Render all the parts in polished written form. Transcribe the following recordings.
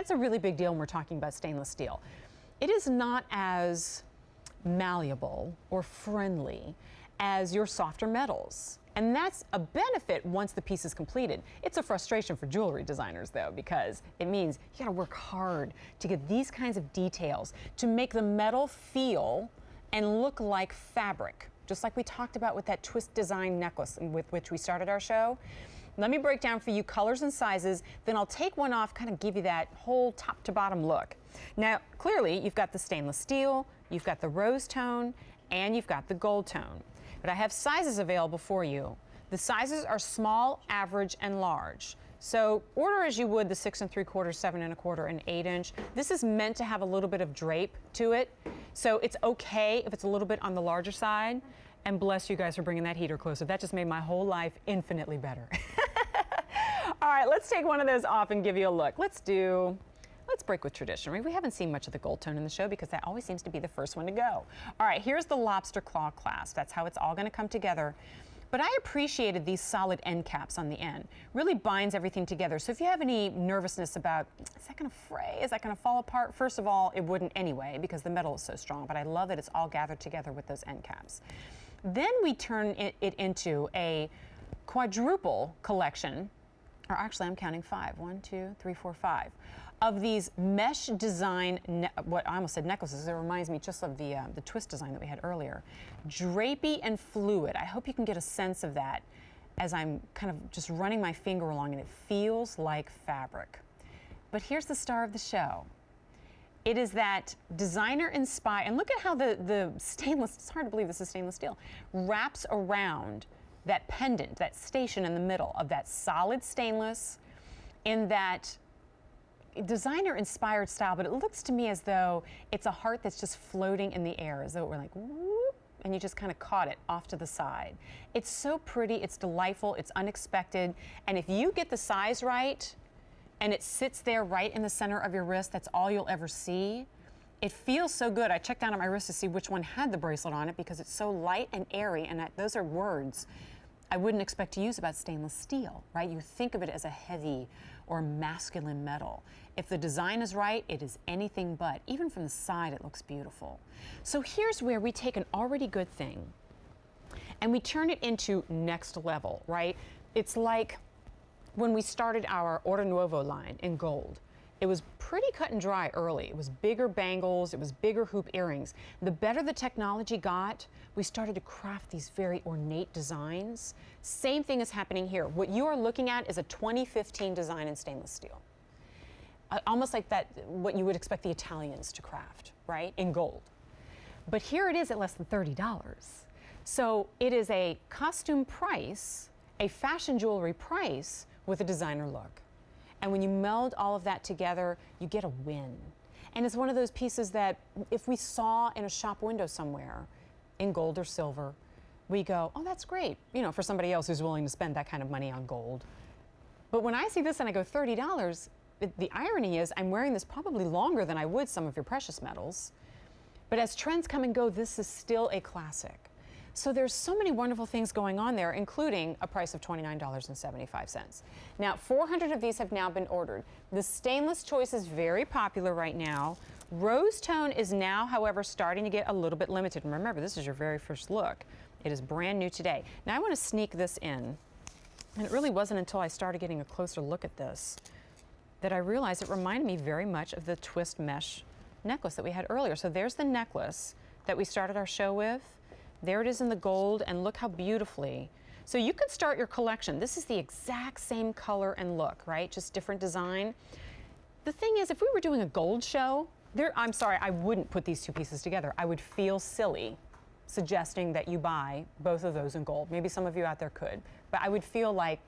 That's a really big deal when we're talking about stainless steel. It is not as malleable or friendly as your softer metals. And that's a benefit once the piece is completed. It's a frustration for jewelry designers though, because it means you gotta work hard to get these kinds of details to make the metal feel and look like fabric, just like we talked about with that twist design necklace with which we started our show. Let me break down for you colors and sizes, then I'll take one off, kind of give you that whole top to bottom look. Now, clearly you've got the stainless steel, you've got the rose tone, and you've got the gold tone. But I have sizes available for you. The sizes are small, average, and large. So order as you would the 6 3/4, 7 1/4, and 8-inch. This is meant to have a little bit of drape to it. So it's okay if it's a little bit on the larger side. And bless you guys for bringing that heater closer. That just made my whole life infinitely better. All right, let's take one of those off and give you a look. Let's break with tradition. We haven't seen much of the gold tone in the show because that always seems to be the first one to go. All right, here's the lobster claw clasp. That's how it's all gonna come together. But I appreciated these solid end caps on the end. Really binds everything together. So if you have any nervousness about, is that gonna fray? Is that gonna fall apart? First of all, it wouldn't anyway because the metal is so strong, but I love that it's all gathered together with those end caps. Then we turn it into a quadruple collection, or actually I'm counting 5. 1, 2, 3, 4, 5. Of these mesh design, what I almost said necklaces, it reminds me just of the twist design that we had earlier. Drapey and fluid. I hope you can get a sense of that as I'm kind of just running my finger along and it feels like fabric. But here's the star of the show. It is that designer inspired, and look at how the stainless, it's hard to believe this is stainless steel, wraps around that pendant, that station in the middle of that solid stainless in that designer inspired style, but it looks to me as though it's a heart that's just floating in the air, as though we're like, whoop, and you just kind of caught it off to the side. It's so pretty, it's delightful, it's unexpected, and if you get the size right, and it sits there right in the center of your wrist, that's all you'll ever see. It feels so good. I checked down on my wrist to see which one had the bracelet on it because it's so light and airy, and those are words I wouldn't expect to use about stainless steel, right? You think of it as a heavy or masculine metal. If the design is right, it is anything but. Even from the side, it looks beautiful. So here's where we take an already good thing and we turn it into next level, right? It's like when we started our Order Nuevo line in gold. It was pretty cut and dry early. It was bigger bangles, it was bigger hoop earrings. The better the technology got, we started to craft these very ornate designs. Same thing is happening here. What you are looking at is a 2015 design in stainless steel. Almost like that, what you would expect the Italians to craft, right, in gold. But here it is at less than $30. So it is a costume price, a fashion jewelry price with a designer look. And when you meld all of that together, you get a win. And it's one of those pieces that if we saw in a shop window somewhere in gold or silver, we go, oh, that's great, you know, for somebody else who's willing to spend that kind of money on gold. But when I see this and I go $30, the irony is I'm wearing this probably longer than I would some of your precious metals. But as trends come and go, this is still a classic. So there's so many wonderful things going on there, including a price of $29.75. Now, 400 of these have now been ordered. The stainless choice is very popular right now. Rose tone is now, however, starting to get a little bit limited. And remember, this is your very first look. It is brand new today. Now, I want to sneak this in. And it really wasn't until I started getting a closer look at this that I realized it reminded me very much of the twist mesh necklace that we had earlier. So there's the necklace that we started our show with. There it is in the gold, and look how beautifully. So you could start your collection. This is the exact same color and look, right? Just different design. The thing is, if we were doing a gold show, I'm sorry, I wouldn't put these two pieces together. I would feel silly suggesting that you buy both of those in gold. Maybe some of you out there could, but I would feel like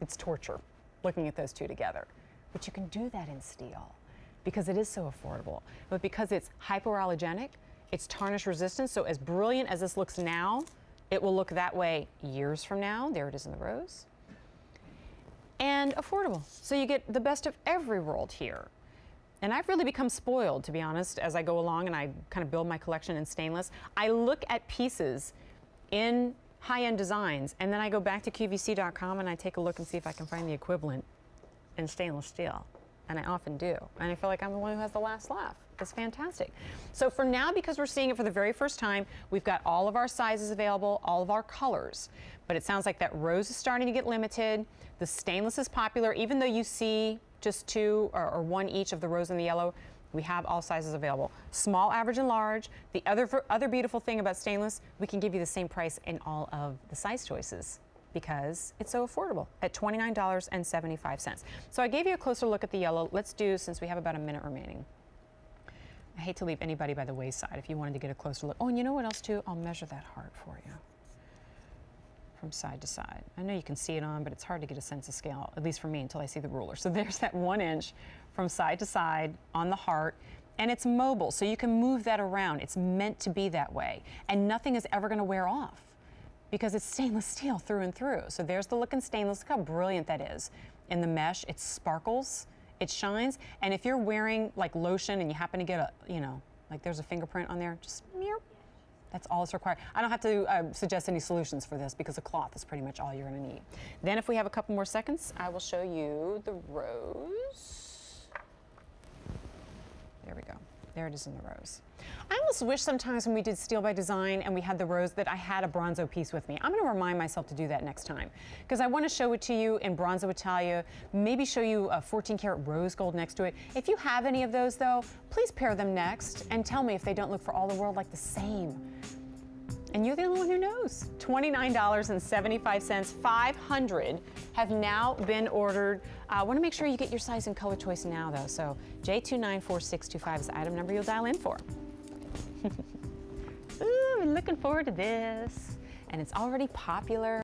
it's torture looking at those two together. But you can do that in steel because it is so affordable. But because it's hypoallergenic, it's tarnish resistant, so as brilliant as this looks now, it will look that way years from now. There it is in the rose. And affordable. So you get the best of every world here. And I've really become spoiled, to be honest, as I go along and I kind of build my collection in stainless. I look at pieces in high-end designs, and then I go back to QVC.com and I take a look and see if I can find the equivalent in stainless steel. and I often do. And I feel like I'm the one who has the last laugh. It's fantastic. So for now, because we're seeing it for the very first time, we've got all of our sizes available, all of our colors. But it sounds like that rose is starting to get limited. The stainless is popular, even though you see just two or one each of the rose and the yellow. We have all sizes available. Small, average, and large. The other beautiful thing about stainless, we can give you the same price in all of the size choices because it's so affordable at $29.75. So I gave you a closer look at the yellow. Let's do, since we have about a minute remaining. I hate to leave anybody by the wayside if you wanted to get a closer look. Oh, and you know what else too? I'll measure that heart for you from side to side. I know you can see it on, but it's hard to get a sense of scale, at least for me, until I see the ruler. So there's that 1 inch from side to side on the heart, and it's mobile, so you can move that around. It's meant to be that way, and nothing is ever going to wear off because it's stainless steel through and through. So there's the look in stainless. Look how brilliant that is. In the mesh, it sparkles. It shines, and if you're wearing like lotion and you happen to get a, you know, like there's a fingerprint on there, just meow. That's all it's required. I don't have to suggest any solutions for this because a cloth is pretty much all you're going to need. Then if we have a couple more seconds, I will show you the rose. There we go. There it is in the rose. I almost wish sometimes when we did Steel by Design and we had the rose that I had a bronzo piece with me. I'm going to remind myself to do that next time because I want to show it to you in Bronzo Italia, maybe show you a 14 karat rose gold next to it. If you have any of those though, please pair them next and tell me if they don't look for all the world like the same. And you're the only one who knows. $29.75, 500 have now been ordered. I want to make sure you get your size and color choice now though. So J294625 is the item number you'll dial in for. Ooh, I'm looking forward to this. And it's already popular.